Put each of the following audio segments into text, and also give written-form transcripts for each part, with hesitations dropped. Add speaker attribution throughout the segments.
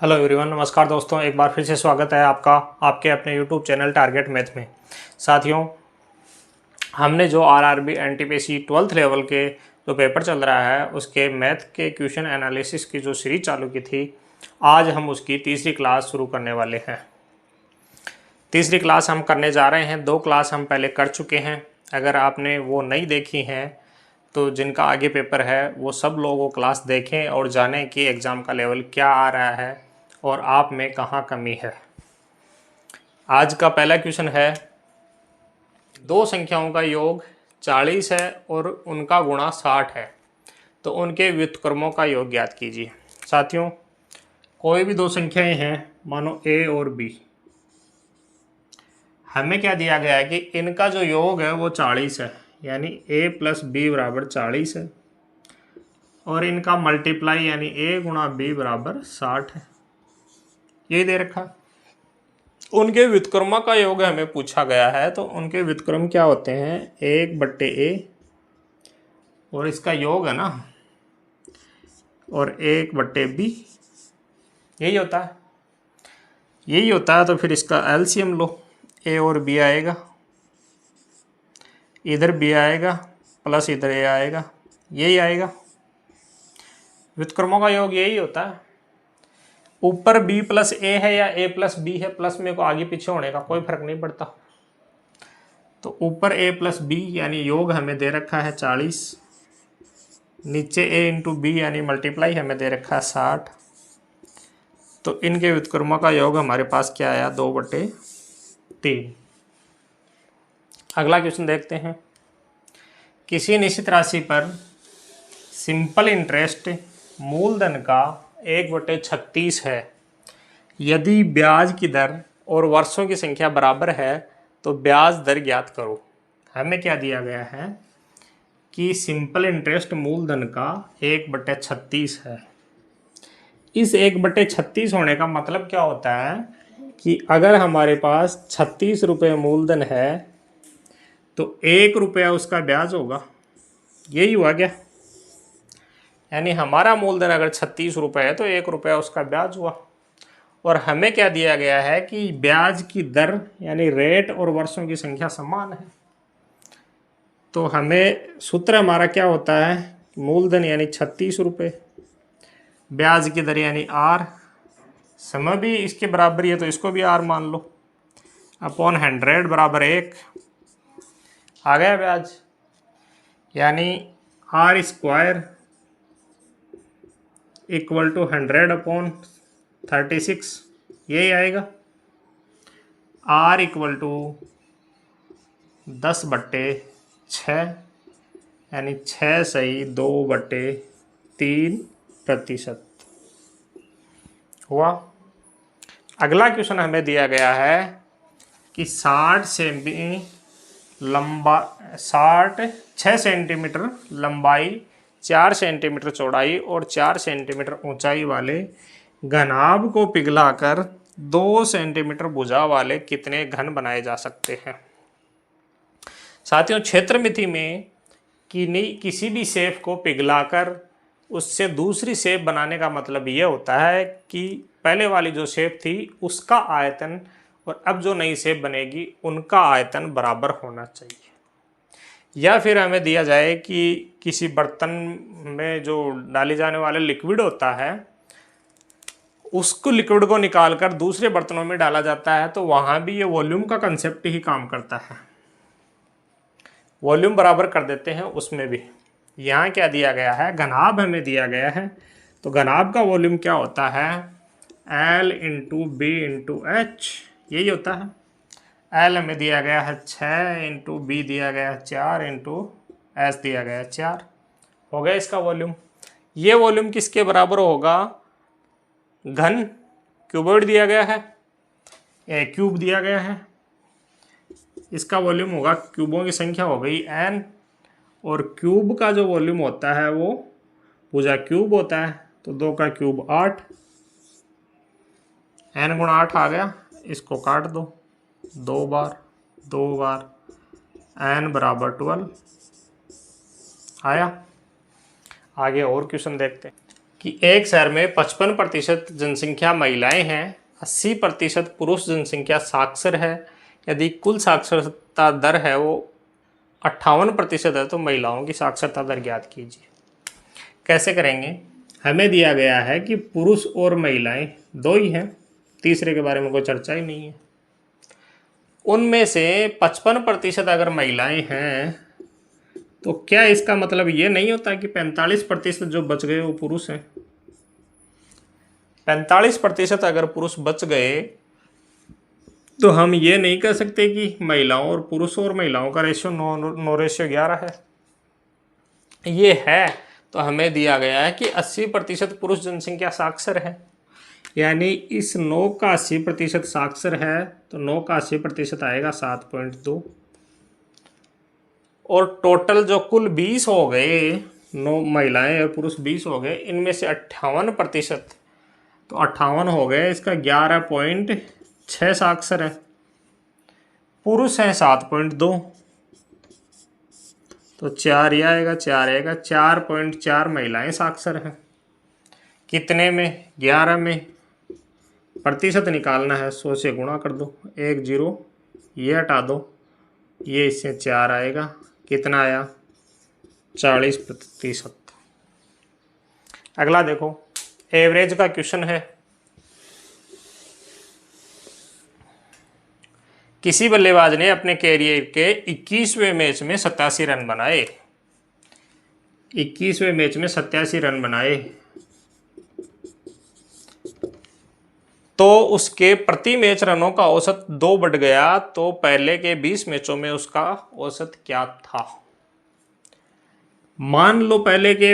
Speaker 1: Hello everyone, नमस्कार दोस्तों। एक बार फिर से स्वागत है आपका आपके अपने यूट्यूब चैनल टारगेट मैथ में। साथियों, हमने जो आरआरबी एनटीपीसी 12th लेवल के जो पेपर चल रहा है उसके मैथ के क्वेश्चन एनालिसिस की जो सीरीज चालू की थी, आज हम उसकी तीसरी क्लास शुरू करने वाले हैं। तीसरी क्लास हम करने जा रहे हैं। 2 क्लास हम पहले कर चुके हैं। अगर आपने वो नहीं देखी हैं तो जिनका आगे पेपर है वो सब लोग वो क्लास देखें और जानें कि एग्ज़ाम का लेवल क्या आ रहा है और आप में कहाँ कमी है। आज का पहला क्वेश्चन है, 2 संख्याओं का योग 40 है और उनका गुणा 60 है, तो उनके व्युत्क्रमों का योग ज्ञात कीजिए। साथियों, कोई भी 2 संख्याएं हैं, मानो a और b, हमें क्या दिया गया है कि इनका जो योग है वो 40 है, यानी a प्लस बी बराबर 40 है, और इनका मल्टीप्लाई यानी a गुणा b बराबर 60 है। यही दे रखा। उनके व्युत्क्रम का योग हमें पूछा गया है, तो उनके व्युत्क्रम क्या होते हैं, 1/a और इसका योग है ना, और 1/b, यही होता है। यही होता है तो फिर इसका एलसीएम लो, a और b आएगा, इधर b आएगा प्लस इधर a आएगा, यही आएगा। व्युत्क्रमों का योग यही होता है। ऊपर b प्लस a है या a प्लस b है, प्लस में को आगे पीछे होने का कोई फर्क नहीं पड़ता। तो ऊपर a प्लस b यानी योग हमें दे रखा है 40, नीचे a इंटू बी यानी मल्टीप्लाई हमें दे रखा है 60, तो इनके व्युत्क्रमों का योग हमारे पास क्या आया, 2/3। अगला क्वेश्चन देखते हैं। किसी निश्चित राशि पर सिंपल इंटरेस्ट मूलधन का 1/36 है। यदि ब्याज की दर और वर्षों की संख्या बराबर है तो ब्याज दर ज्ञात करो। हमें क्या दिया गया है कि सिंपल इंटरेस्ट मूलधन का 1/36 है। इस 1/36 होने का मतलब क्या होता है कि अगर हमारे पास 36 रुपये मूलधन है तो 1 रुपया उसका ब्याज होगा। यही हुआ क्या, यानी हमारा मूलधन अगर 36 रुपये है तो 1 रुपया उसका ब्याज हुआ। और हमें क्या दिया गया है कि ब्याज की दर यानी रेट और वर्षों की संख्या समान है। तो हमें सूत्र हमारा क्या होता है, मूलधन यानी 36 रुपये, ब्याज की दर यानी आर, समय भी इसके बराबर ही है तो इसको भी आर मान लो, अपॉन 100 बराबर 1 आ गया ब्याज, यानी आर स्क्वायर इक्वल टू 100/36, यही आएगा। आर इक्वल टू 10/6 यानी 6 सही 2/3% हुआ। अगला क्वेश्चन हमें दिया गया है कि 6 सेंटीमीटर लंबाई, 4 सेंटीमीटर चौड़ाई और 4 सेंटीमीटर ऊंचाई वाले घनाभ को पिघलाकर 2 सेंटीमीटर भुजा वाले कितने घन बनाए जा सकते हैं। साथियों, क्षेत्रमिति में किसी भी शेप को पिघलाकर उससे दूसरी शेप बनाने का मतलब यह होता है कि पहले वाली जो शेप थी उसका आयतन और अब जो नई शेप बनेगी उनका आयतन बराबर होना चाहिए। या फिर हमें दिया जाए कि किसी बर्तन में जो डाली जाने वाला लिक्विड होता है उसको लिक्विड को निकालकर दूसरे बर्तनों में डाला जाता है, तो वहाँ भी ये वॉल्यूम का कंसेप्ट ही काम करता है। वॉल्यूम बराबर कर देते हैं उसमें भी। यहाँ क्या दिया गया है, घनाभ हमें दिया गया है, तो घनाभ का वॉल्यूम क्या होता है, L into B into H, यही होता है। L हमें दिया गया है 6 इंटू बी दिया गया है 4 इंटू एच दिया गया है 4, हो गया इसका वॉल्यूम। ये वॉल्यूम किसके बराबर होगा, घन क्यूबॉइड दिया गया है, क्यूब दिया गया है, इसका वॉल्यूम होगा, क्यूबों की संख्या हो गई n, और क्यूब का जो वॉल्यूम होता है वो भुजा क्यूब होता है, तो 2 का क्यूब 8, n गुणा 8 आ गया, इसको काट दो 2 बार 2 बार, n बराबर 12 आया। आगे और क्वेश्चन देखते हैं। कि एक शहर में 55% जनसंख्या महिलाएं हैं, 80% पुरुष जनसंख्या साक्षर है। यदि कुल साक्षरता दर है वो 58% है तो महिलाओं की साक्षरता दर ज्ञात कीजिए। कैसे करेंगे? हमें दिया गया है कि पुरुष और महिलाएं दो ही हैं, तीसरे के बारे में कोई चर्चा ही नहीं है। उनमें से 55% अगर महिलाएं हैं तो क्या इसका मतलब ये नहीं होता कि 45% जो बच गए वो पुरुष हैं? 45% अगर पुरुष बच गए तो हम ये नहीं कह सकते कि महिलाओं और पुरुषों और महिलाओं का रेशियो 9:11 है। ये है तो हमें दिया गया है कि 80% पुरुष जनसंख्या साक्षर है, यानी इस 9 का 80% साक्षर है तो 9 का 80% आएगा 7.2। और टोटल जो कुल 20 हो गए, 9 महिलाएं और पुरुष 20 हो गए, इनमें से 58% तो 58 हो गए, इसका 11.6 साक्षर है। पुरुष हैं 7.2 तो 4 ये आएगा, 4 आएगा, 4.4 महिलाएं साक्षर हैं। कितने में? 11 में। प्रतिशत निकालना है, 100 से गुणा कर दो, 1 0 ये हटा दो, ये इससे 4 आएगा, कितना आया? 40%। अगला देखो, एवरेज का क्वेश्चन है। किसी बल्लेबाज ने अपने कैरियर के 21वें मैच में 87 रन बनाए। 21वें मैच में 87 रन बनाए तो उसके प्रति मैच रनों का औसत 2 बढ़ गया, तो पहले के 20 मैचों में उसका औसत क्या था? मान लो पहले के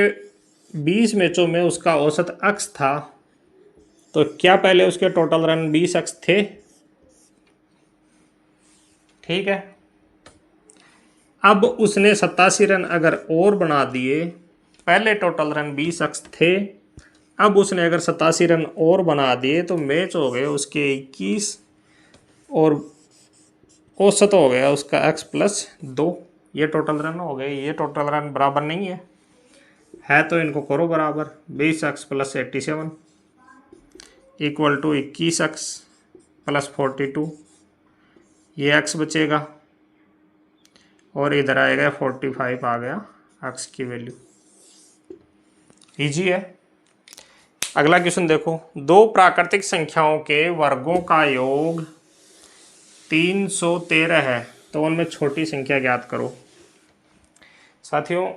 Speaker 1: 20 मैचों में उसका औसत x था, तो क्या पहले उसके टोटल रन 20x थे? ठीक है। अब उसने 87 रन अगर और बना दिए, पहले टोटल रन 20x थे, अब उसने अगर 87 रन और बना दिए तो मैच हो गए उसके 21 और औसत हो गया उसका x + 2। ये टोटल रन हो गए। ये टोटल रन बराबर नहीं है तो इनको करो बराबर। 20x + 87 = 21x + 42। ये x बचेगा और इधर आएगा 45 आ गया x की वैल्यू। इजी है। अगला क्वेश्चन देखो, दो प्राकृतिक संख्याओं के वर्गों का योग 313 है तो उनमें छोटी संख्या ज्ञात करो। साथियों,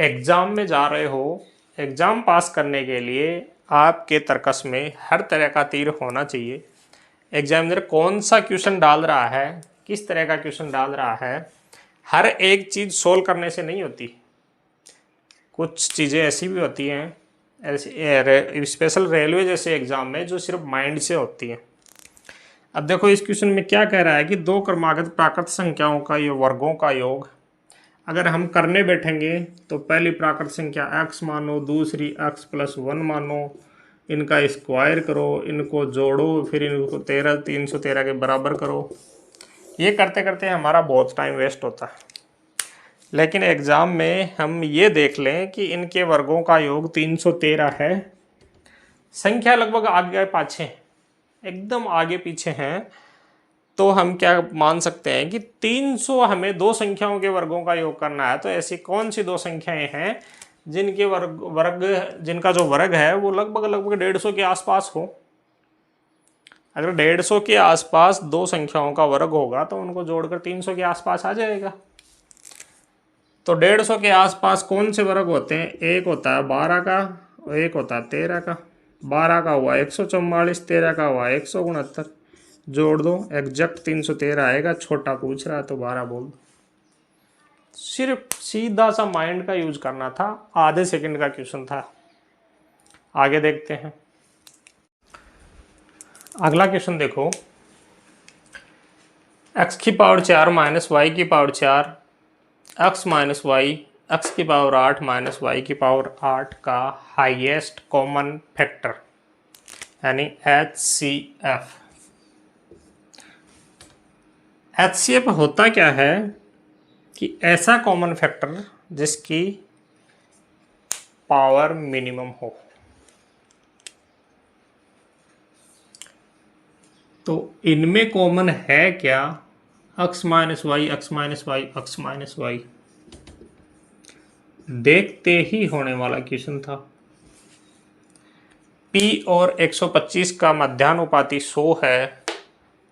Speaker 1: एग्जाम में जा रहे हो, एग्जाम पास करने के लिए आपके तर्कस में हर तरह का तीर होना चाहिए। एग्जामिनर कौन सा क्वेश्चन डाल रहा है, किस तरह का क्वेश्चन डाल रहा है, हर एक चीज़ सोल्व करने से नहीं होती। कुछ चीज़ें ऐसी भी होती हैं, ऐसे स्पेशल रेलवे जैसे एग्जाम में, जो सिर्फ माइंड से होती हैं। अब देखो इस क्वेश्चन में क्या कह रहा है कि दो क्रमागत प्राकृत संख्याओं का ये वर्गों का योग अगर हम करने बैठेंगे तो पहली प्राकृत संख्या x मानो, दूसरी x + 1 मानो, इनका स्क्वायर करो, इनको जोड़ो, फिर इनको 313 के बराबर करो। ये करते करते हमारा बहुत टाइम वेस्ट होता है। लेकिन एग्ज़ाम में हम ये देख लें कि इनके वर्गों का योग 313 है। संख्या लगभग आगे पाछे, एकदम आगे पीछे हैं, तो हम क्या मान सकते हैं कि 300 हमें दो संख्याओं के वर्गों का योग करना है। तो ऐसी कौन सी दो संख्याएं हैं जिनके जिनका जो वर्ग है वो लगभग 150 के आसपास हो। अगर 150 के आसपास दो संख्याओं का वर्ग होगा तो उनको जोड़कर 300 के आसपास आ जाएगा। तो 150 के आसपास कौन से वर्ग होते हैं? एक होता है 12 का और एक होता है 13 का। 12 का हुआ 144, 13 का हुआ 169। जोड़ दो, एग्जैक्ट 313 आएगा। छोटा पूछ रहा है तो 12 बोल दो। सिर्फ सीधा सा माइंड का यूज करना था। आधे सेकंड का क्वेश्चन था। आगे देखते हैं। अगला क्वेश्चन देखो, x की पावर 4 - y की पावर 4, x - y, x की पावर 8 - y की पावर 8 का हाईएस्ट कॉमन फैक्टर यानी HCF। HCF होता क्या है कि ऐसा कॉमन फैक्टर जिसकी पावर मिनिमम हो। तो इनमें कॉमन है क्या? x minus y, x minus y, x minus y. देखते ही होने वाला क्वेश्चन था। P और 125 का मध्यानुपाती 100 है,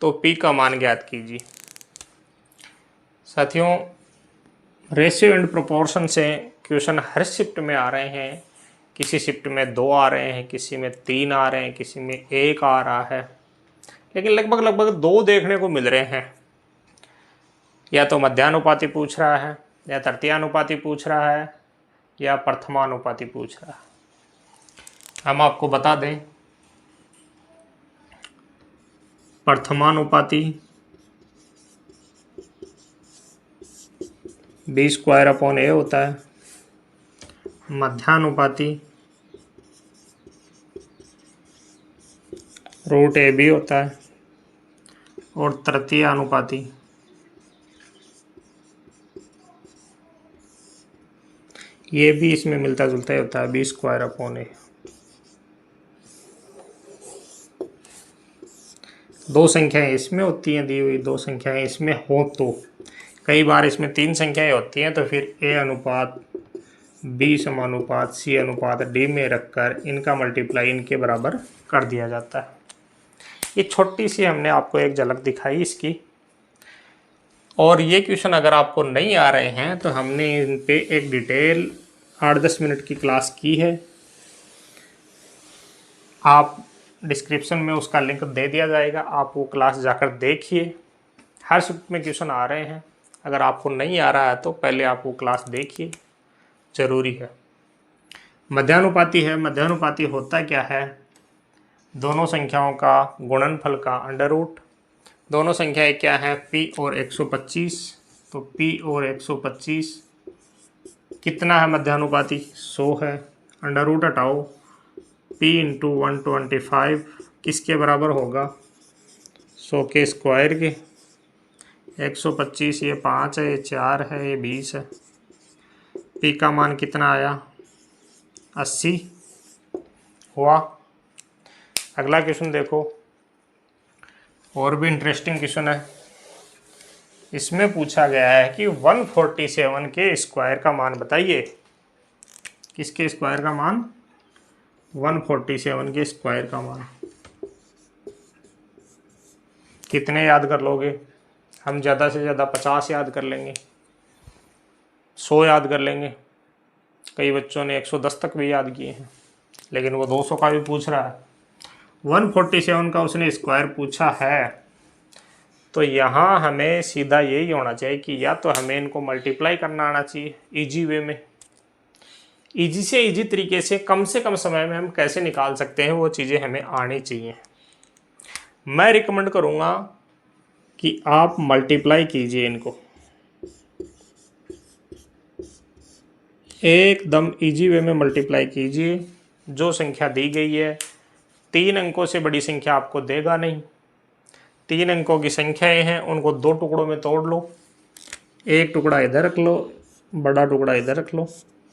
Speaker 1: तो P का मान ज्ञात कीजिए। साथियों, रेशियो एंड प्रोपोर्शन से क्वेश्चन हर शिफ्ट में आ रहे हैं। किसी शिफ्ट में 2 आ रहे हैं, किसी में 3 आ रहे हैं, किसी में 1 आ रहा है, लेकिन लगभग लगभग 2 देखने को मिल रहे हैं। या तो मध्यानुपाती पूछ रहा है, या तृतीयानुपाती पूछ रहा है, या प्रथमानुपाती पूछ रहा है। हम आपको बता दें, प्रथमानुपाती बी स्क्वायर अपॉन ए होता है, मध्यानुपाती रूट ए बी होता है, और तृतीय अनुपाती ये भी इसमें मिलता जुलता ही होता है, बी स्क्वायर अपॉन ए। 2 संख्याएं इसमें होती हैं दी हुई, 2 संख्याएं इसमें हो, तो कई बार इसमें 3 संख्याएं होती हैं, तो फिर ए अनुपात बी समानुपात सी अनुपात डी में रखकर इनका मल्टीप्लाई इनके बराबर कर दिया जाता है। ये छोटी सी हमने आपको एक झलक दिखाई इसकी। और ये क्वेश्चन अगर आपको नहीं आ रहे हैं तो हमने इन पे एक डिटेल 8-10 मिनट की क्लास की है। आप डिस्क्रिप्शन में उसका लिंक दे दिया जाएगा, आप वो क्लास जाकर देखिए। हर शिफ्ट में क्वेश्चन आ रहे हैं, अगर आपको नहीं आ रहा है तो पहले आप वो क्लास देखिए, ज़रूरी है। मध्यानुपाती है, मध्यानुपाती होता क्या है? दोनों संख्याओं का गुणनफल का अंडर रूट। दोनों संख्याएं क्या हैं? P और 125। तो P और 125 कितना है मध्यानुपाती? 100 है। अंडर रूट हटाओ, P इंटू 125 किसके बराबर होगा? 100 के स्क्वायर के। 125 ये 5 है, ये 4 है, ये 20 है। P का मान कितना आया? 80 हुआ। अगला क्वेश्चन देखो, और भी इंटरेस्टिंग क्वेश्चन है। इसमें पूछा गया है कि 147 के स्क्वायर का मान बताइए। किसके स्क्वायर का मान? 147 के स्क्वायर का मान। कितने याद कर लोगे? हम ज़्यादा से ज़्यादा 50 याद कर लेंगे, 100 याद कर लेंगे। कई बच्चों ने 110 तक भी याद किए हैं, लेकिन वो 200 का भी पूछ रहा है। 147 का उसने स्क्वायर पूछा है, तो यहाँ हमें सीधा यही होना चाहिए कि या तो हमें इनको मल्टीप्लाई करना आना चाहिए इजी वे में। इजी से इजी तरीके से कम समय में हम कैसे निकाल सकते हैं, वो चीज़ें हमें आनी चाहिए। मैं रिकमेंड करूँगा कि आप मल्टीप्लाई कीजिए इनको, एकदम इजी वे में मल्टीप्लाई कीजिए। जो संख्या दी गई है 3 अंकों से बड़ी संख्या आपको देगा नहीं। 3 अंकों की संख्याएं हैं, उनको 2 टुकड़ों में तोड़ लो। एक टुकड़ा इधर रख लो, बड़ा टुकड़ा इधर रख लो,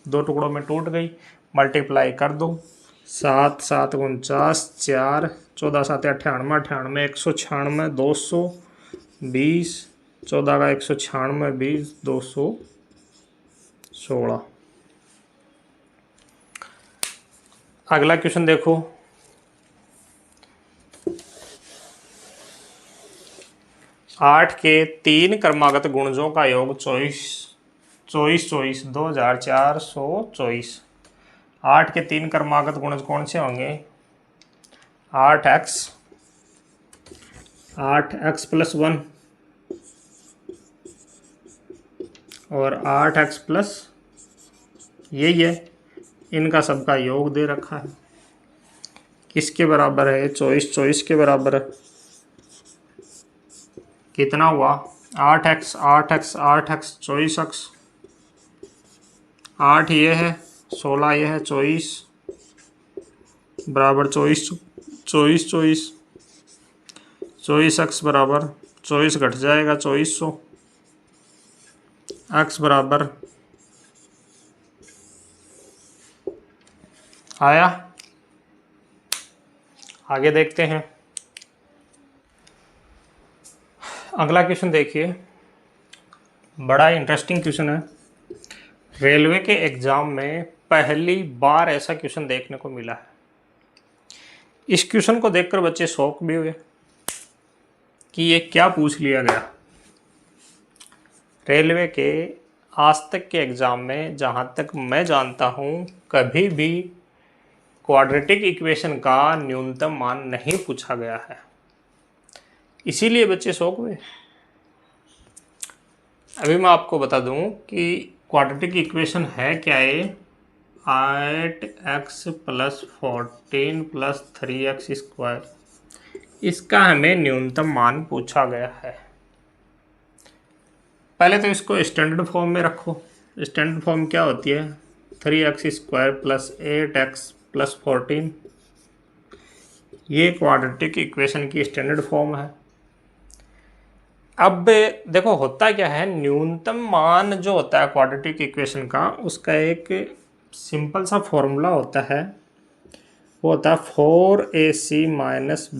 Speaker 1: 2 टुकड़ों में टूट गई। मल्टीप्लाई कर दो, 7 7 49, 4 14 7 98, 98 196, 220, 14 का 196, 20 216। अगला क्वेश्चन देखो, 8 के 3 क्रमागत गुणजों का योग 24 2424। 8 के 3 क्रमागत गुणज कौन से होंगे? 8x प्लस 1 और 8x प्लस यही है, इनका सबका योग दे रखा है। किसके बराबर है? 24 के बराबर है। कितना हुआ? 8x 24x। 8 ये है, 16 ये है, 24 बराबर 24x बराबर 24 घट जाएगा 2400। x बराबर आया। आगे देखते हैं। अगला क्वेश्चन देखिए, बड़ा इंटरेस्टिंग क्वेश्चन है। रेलवे के एग्जाम में पहली बार ऐसा क्वेश्चन देखने को मिला है। इस क्वेश्चन को देखकर बच्चे शॉक भी हुए कि ये क्या पूछ लिया गया। रेलवे के आज तक के एग्जाम में जहां तक मैं जानता हूं कभी भी क्वाड्रेटिक इक्वेशन का न्यूनतम मान नहीं पूछा गया है, इसीलिए बच्चे शौक हुए। अभी मैं आपको बता दूं कि क्वाड्रेटिक इक्वेशन है क्या है। 8x + 14 + 3x², इसका हमें न्यूनतम मान पूछा गया है। पहले तो इसको स्टैंडर्ड फॉर्म में रखो। स्टैंडर्ड फॉर्म क्या होती है? 3x² + 8x + 14, ये क्वाड्रेटिक इक्वेशन की स्टैंडर्ड फॉर्म है। अब देखो होता क्या है, न्यूनतम मान जो होता है क्वाड्रेटिक इक्वेशन का, उसका एक सिंपल सा फॉर्मूला होता है। वो होता है 4ac -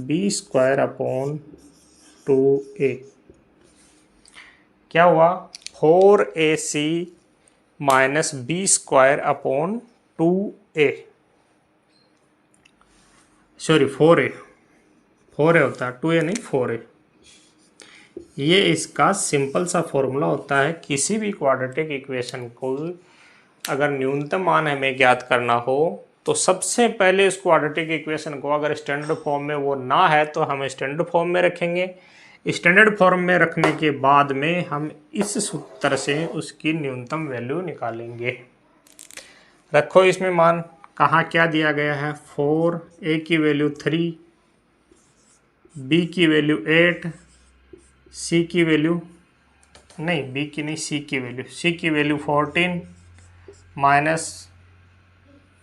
Speaker 1: b² / 2a। क्या हुआ? 4ac - b² / 2a, sorry 4a होता है, 2a नहीं 4a। ये इसका सिंपल सा फॉर्मूला होता है। किसी भी क्वाड्रेटिक इक्वेशन को अगर न्यूनतम मान हमें ज्ञात करना हो तो सबसे पहले इस क्वाड्रेटिक इक्वेशन को अगर स्टैंडर्ड फॉर्म में वो ना है तो हम स्टैंडर्ड फॉर्म में रखेंगे। स्टैंडर्ड फॉर्म में रखने के बाद में हम इस सूत्र से उसकी न्यूनतम वैल्यू निकालेंगे। रखो इसमें मान, कहाँ क्या दिया गया है? 4, a की वैल्यू 3, b की वैल्यू 8, c की वैल्यू नहीं, b की नहीं, c की वैल्यू, c की वैल्यू 14 माइनस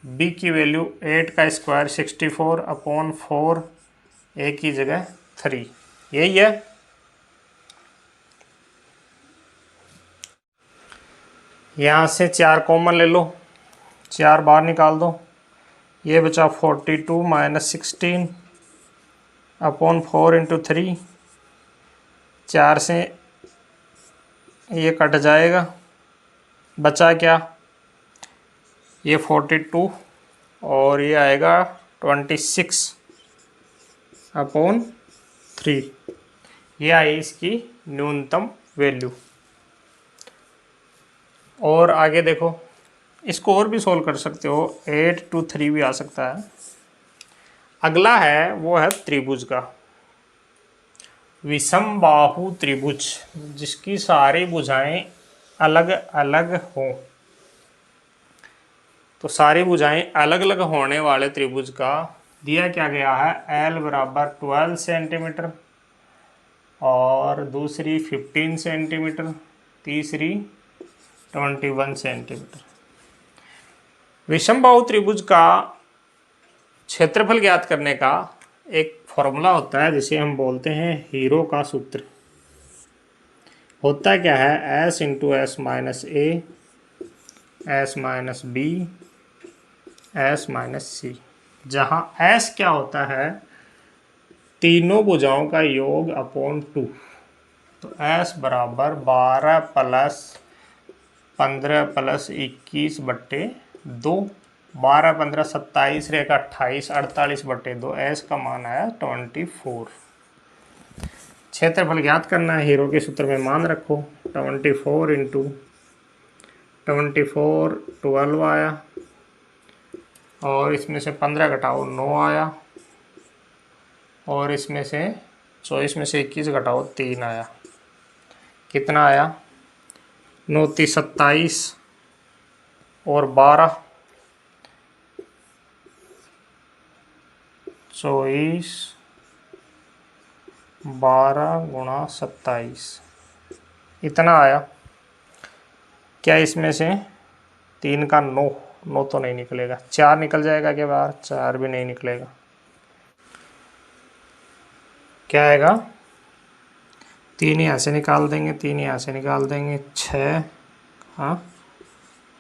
Speaker 1: b की वैल्यू 8 का स्क्वायर 64/4, a की जगह 3, यही है। यहाँ से 4 कॉमन ले लो, 4 बाहर निकाल दो, ये बचा 42 - 16/4 × 3, 4 से ये कट जाएगा, बचा क्या? ये 42 और ये आएगा 26/3, ये आई इसकी न्यूनतम वैल्यू। और आगे देखो, इसको और भी सोल्व कर सकते हो, 8 to 3 भी आ सकता है। अगला है वो है त्रिभुज का, विषम बाहु त्रिभुज, जिसकी सारी भुजाएं अलग अलग हों। तो सारी भुजाएं अलग अलग होने वाले त्रिभुज का दिया क्या गया है? L = 12 सेंटीमीटर और दूसरी 15 सेंटीमीटर, तीसरी 21 सेंटीमीटर। विषमबाहु त्रिभुज का क्षेत्रफल ज्ञात करने का एक फॉर्मूला होता है जिसे हम बोलते हैं हीरो का सूत्र। होता क्या है? s × s - a, s - b, s - c, जहाँ s क्या होता है? तीनों भुजाओं का योग अपॉन 2। तो s = 12 + 15 + 21/2, 12 15 27 × 28, 48/2, s का मान आया 24। क्षेत्रफल ज्ञात करना है, हीरो के सूत्र में मान रखो, 24 × 24 12 आया, और इसमें से 15 घटाओ 9 आया, और इसमें से 24 में से 21 घटाओ 3 आया। कितना आया? 9 × 27 और 12, 24, 12 × 27, इतना आया। क्या इसमें से 3 का 9 तो नहीं निकलेगा, 4 निकल जाएगा क्या बाहर? 4 भी नहीं निकलेगा। क्या आएगा? 3 यहाँ से निकाल देंगे, 3 यहाँ से निकाल देंगे, 6, हाँ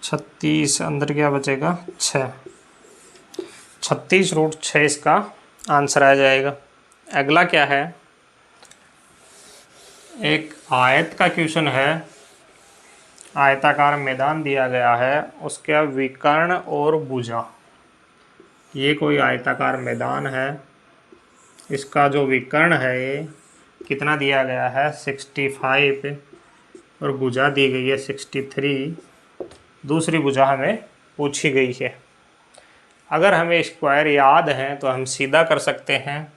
Speaker 1: 36, अंदर क्या बचेगा? 6। 36√6 इसका आंसर आ जाएगा। अगला क्या है, एक आयत का क्वेश्चन है। आयताकार मैदान दिया गया है, उसका विकर्ण और भुजा। ये कोई आयताकार मैदान है, इसका जो विकर्ण है ये कितना दिया गया है 65 और भुजा दी गई है 63। दूसरी भुजा हमें पूछी गई है। अगर हमें स्क्वायर याद है तो हम सीधा कर सकते हैं।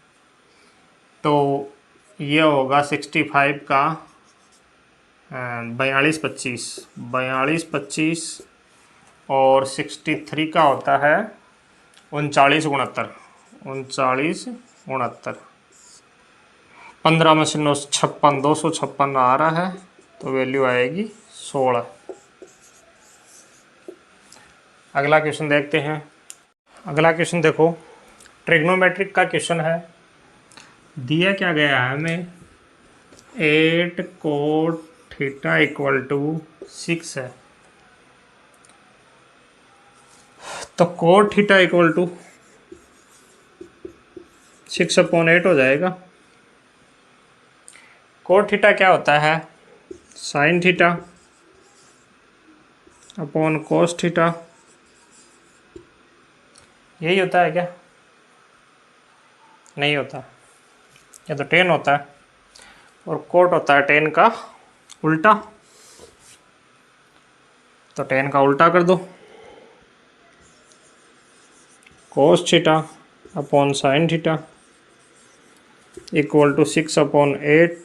Speaker 1: तो ये होगा 65 का 42 25 और 63 का होता है 39 69। 15 में से 9 56, 256 आ रहा है, तो वैल्यू आएगी 16। अगला क्वेश्चन देखते हैं। अगला क्वेश्चन देखो, ट्रिग्नोमेट्रिक का क्वेश्चन है। दिया क्या गया है हमें, 8 cot थीटा = 6 है। तो cot थीटा = 6/8 हो जाएगा। cot थीटा क्या होता है, sine theta upon cos theta, यही होता है क्या? नहीं होता, ये तो tan होता है और कोट होता है tan का उल्टा। तो tan का उल्टा कर दो, cos theta upon sine theta = 6/8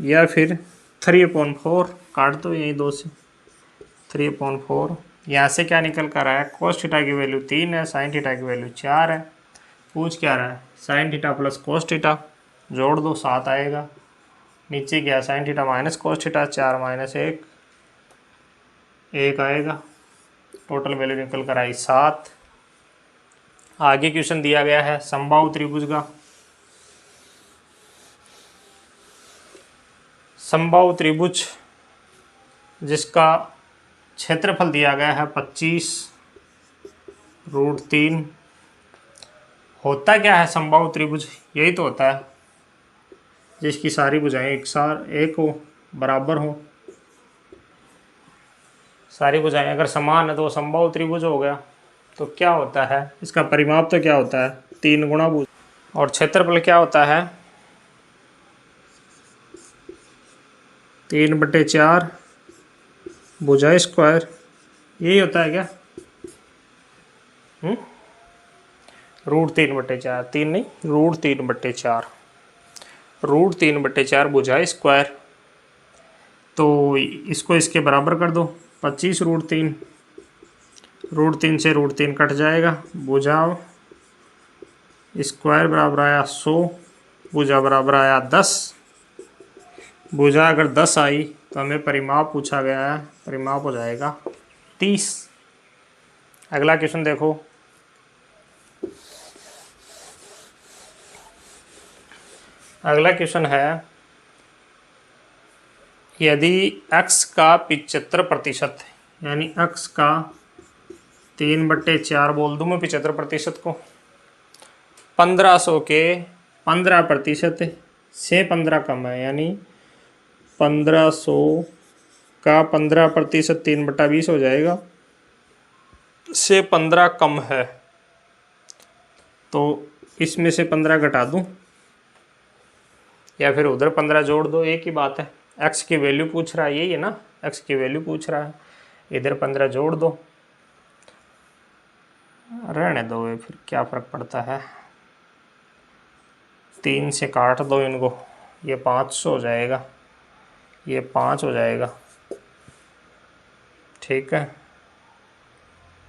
Speaker 1: या फिर 3/4 काट दो, यही 2 से 3/4। यहाँ से क्या निकल कर आया, cos थीटा की वैल्यू 3 है, साइन थीटा की वैल्यू 4 है। पूछ क्या रहा है, sine theta plus cos theta, जोड़ दो 7 आएगा। नीचे क्या, sine theta minus cos theta, 4 - 1 आएगा। टोटल वैल्यू निकल कर आई 7। आगे क्वेश्चन दिया गया है समबाहु त्रिभुज का। समबाहु त्रिभुज जिसका क्षेत्रफल दिया गया है 25√3। होता क्या है समबाहु त्रिभुज, यही तो होता है जिसकी सारी भुजाएं एक हो, बराबर हो। सारी भुजाएं अगर समान है तो समबाहु त्रिभुज हो गया। तो क्या होता है, इसका परिमाप तो क्या होता है 3 गुणा भुज, और क्षेत्रफल क्या होता है 3/4 भुजा स्क्वायर, यही होता है क्या? √3/4, 3 नहीं, √3/4, √3/4 भुजा स्क्वायर। तो इसको इसके बराबर कर दो, 25√3, √3 से √3 कट जाएगा, भुजा स्क्वायर बराबर आया 100, भुजा बराबर आया 10। भुजा अगर 10 आई तो हमें परिमाप पूछा गया है, परिमाप हो जाएगा 30। अगला क्वेश्चन देखो, अगला क्वेश्चन है, यदि x का 75% यानी x का 3/4 बोल दूँ मैं 75% को, 1500 के 15% से 15 कम है, यानी 1500 का 15% 3/20 हो जाएगा, से 15 कम है। तो इसमें से 15 घटा दूं या फिर उधर 15 जोड़ दो, एक ही बात है। x की वैल्यू पूछ रहा है, यही है ना, x की वैल्यू पूछ रहा है, इधर 15 जोड़ दो, रहने दो, ये फिर क्या फ़र्क पड़ता है। 3 से काट दो इनको, ये 500 हो जाएगा, ये 5 हो जाएगा, ठीक है।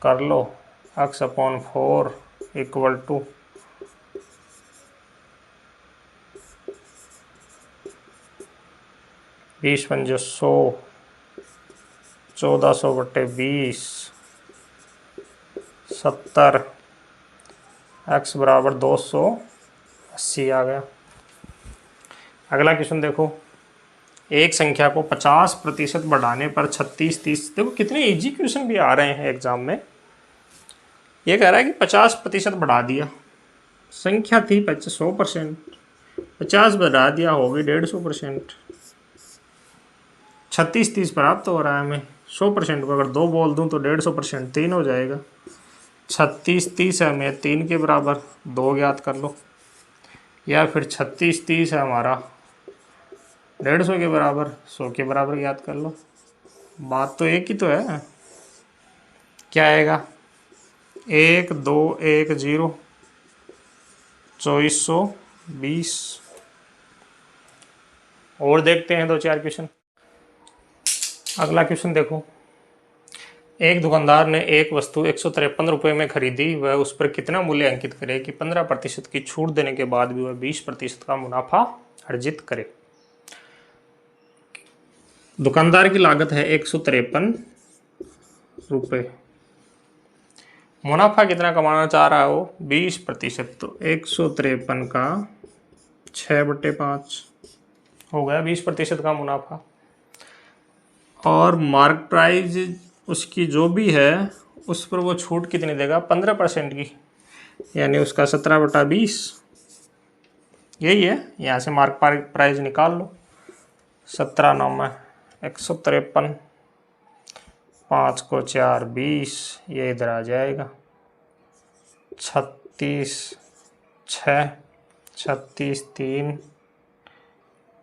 Speaker 1: कर लो, x/4 = 20 × 100, 1400/20, 70, x = 280 आ गया। अगला क्वेश्चन देखो, एक संख्या को 50% बढ़ाने पर 36, 30, देखो कितने इजी क्वेश्चन भी आ रहे हैं एग्जाम में। ये कह रहा है कि 50% बढ़ा दिया, संख्या थी 100%, 50 बढ़ा दिया होगी 150%। 36-30 प्राप्त हो रहा है हमें। 100% को अगर 2 बोल दूं तो 150% 3 हो जाएगा। 36-30 है हमें 3 के बराबर, 2 ज्ञात कर लो, या फिर 36-30 है हमारा 150 के बराबर, 100 के बराबर ज्ञात कर लो। बात तो एक ही तो है। क्या आएगा? 1 2 1 0, 2420। और देखते हैं 2-4 क्वेश्चन। अगला क्वेश्चन देखो, एक दुकानदार ने एक वस्तु 153 रुपये में खरीदी, वह उस पर कितना मूल्य अंकित करे कि 15% की छूट देने के बाद भी वह 20% का मुनाफा अर्जित करे। दुकानदार की लागत है 153 रुपये, मुनाफा कितना कमाना चाह रहा है वो? 20%। तो 153 का 6/5 हो गया 20% का मुनाफा। और मार्क प्राइस उसकी जो भी है उस पर वो छूट कितनी देगा? 15% की, यानी उसका 17/20 यही है। यहाँ से मार्क प्राइस निकाल लो। 17×9 153, 5 को 4 20, ये इधर आ जाएगा। 36 6, 36 3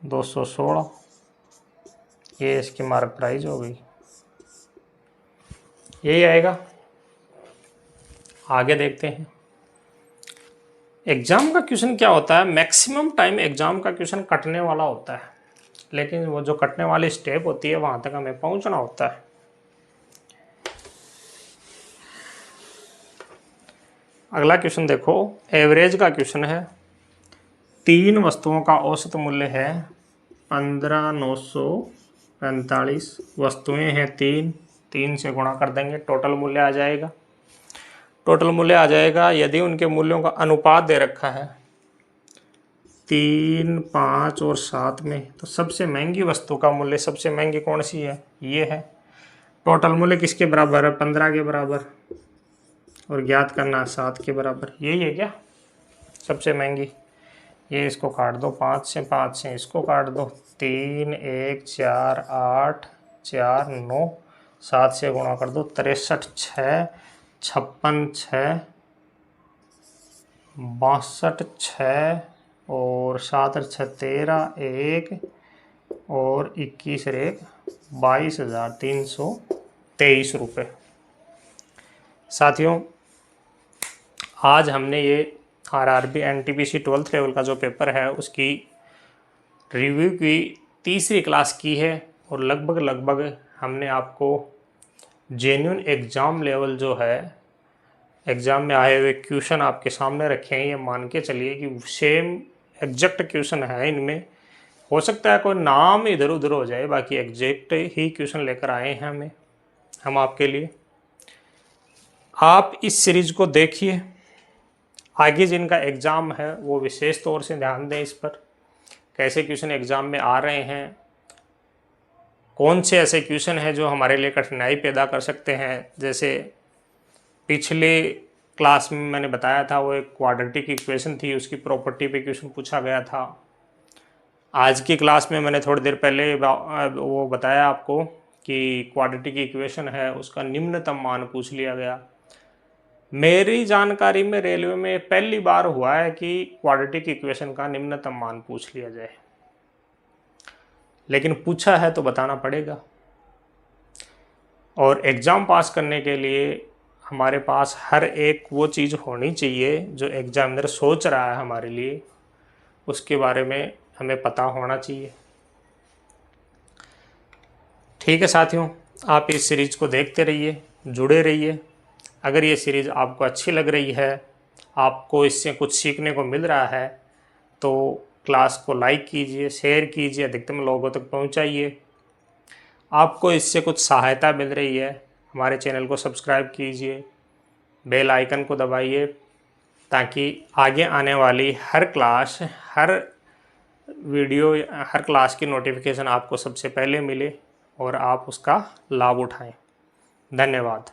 Speaker 1: 216, ये इसकी मार्क प्राइस हो गई। यही आएगा। आगे देखते हैं। एग्जाम का क्वेश्चन क्या होता है? मैक्सिमम टाइम एग्जाम का क्वेश्चन कटने वाला होता है, लेकिन वो जो कटने वाली स्टेप होती है वहां तक हमें पहुंचना होता है। अगला क्वेश्चन देखो, एवरेज का क्वेश्चन है। 3 वस्तुओं का औसत मूल्य है 15,945। वस्तुएं हैं 3 से गुणा कर देंगे, टोटल मूल्य आ जाएगा। टोटल मूल्य आ जाएगा यदि उनके मूल्यों का अनुपात दे रखा है 3, 5 और 7 में, तो सबसे महंगी वस्तु का मूल्य, सबसे महंगी कौन सी है? ये है। टोटल मूल्य किसके बराबर है? 15 के बराबर, और ज्ञात करना 7 के बराबर। यही है क्या सबसे महंगी? ये इसको काट दो, 5 से इसको काट दो, 3 1 4 8 4 9, 7 से गुणा कर दो, 63 6 56 6 62 6 और 7 6 13 1 और 21 1 22,323 रुपये। साथियों, आज हमने ये आरआरबी एनटीपीसी 12th लेवल का जो पेपर है उसकी रिव्यू की तीसरी क्लास की है, और लगभग हमने आपको जेन्युइन एग्ज़ाम लेवल जो है, एग्ज़ाम में आए हुए क्वेश्चन आपके सामने रखे हैं। ये मान के चलिए कि सेम एग्जैक्ट क्वेश्चन है इनमें। हो सकता है कोई नाम इधर उधर हो जाए, बाकी एग्जैक्ट ही क्वेश्चन लेकर आए हैं हम आपके लिए। आप इस सीरीज को देखिए, आगे जिनका एग्ज़ाम है वो विशेष तौर से ध्यान दें इस पर, कैसे क्वेश्चन एग्ज़ाम में आ रहे हैं, कौन से ऐसे क्वेश्चन हैं जो हमारे लिए कठिनाई पैदा कर सकते हैं। जैसे पिछले क्लास में मैंने बताया था, वो एक क्वाड्रेटिक इक्वेशन थी, उसकी प्रॉपर्टी पे क्वेश्चन पूछा गया था। आज की क्लास में मैंने थोड़ी देर पहले वो बताया आपको कि क्वाड्रेटिक इक्वेशन है उसका निम्नतम मान पूछ लिया गया। मेरी जानकारी में रेलवे में पहली बार हुआ है कि क्वाड्रेटिक इक्वेशन का निम्नतम मान पूछ लिया जाए, लेकिन पूछा है तो बताना पड़ेगा। और एग्ज़ाम पास करने के लिए हमारे पास हर एक वो चीज़ होनी चाहिए जो एग्जामिनर सोच रहा है हमारे लिए, उसके बारे में हमें पता होना चाहिए। ठीक है साथियों, आप इस सीरीज़ को देखते रहिए, जुड़े रहिए। अगर ये सीरीज़ आपको अच्छी लग रही है, आपको इससे कुछ सीखने को मिल रहा है, तो क्लास को लाइक कीजिए, शेयर कीजिए, अधिकतम लोगों तक पहुंचाइए। आपको इससे कुछ सहायता मिल रही है, हमारे चैनल को सब्सक्राइब कीजिए, बेल आइकन को दबाइए, ताकि आगे आने वाली हर क्लास, हर वीडियो, हर क्लास की नोटिफिकेशन आपको सबसे पहले मिले और आप उसका लाभ उठाएं। धन्यवाद।